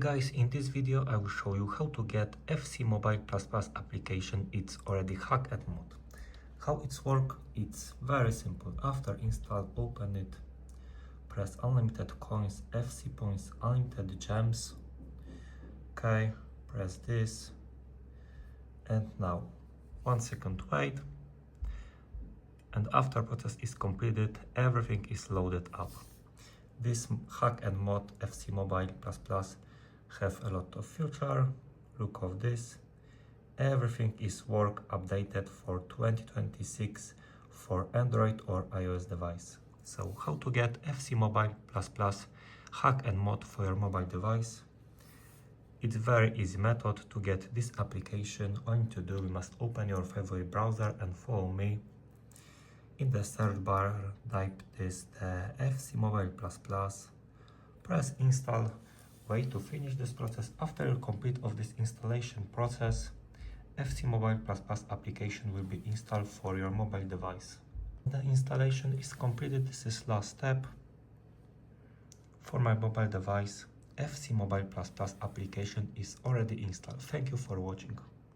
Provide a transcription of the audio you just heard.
Guys, in this video I will show you how to get FC Mobile++ application. It's already hacked mode. How it's work? It's very simple. After install, open it, press unlimited coins, FC points, unlimited gems. Okay, press this, and now 1 second wait, and after process is completed, everything is loaded up. This hack and mod FC Mobile++ have a lot of feature. Look of this. Everything is work updated for 2026 for Android or iOS device. So how to get FC Mobile++ hack and mod for your mobile device? It's very easy method to get this application. All you need to do, you must open your favorite browser and follow me. In the search bar, type this FC Mobile++, press install, wait to finish this process. After you complete of this installation process, FC Mobile++ application will be installed for your mobile device. The installation is completed. This is last step. For my mobile device, FC Mobile++ application is already installed. Thank you for watching.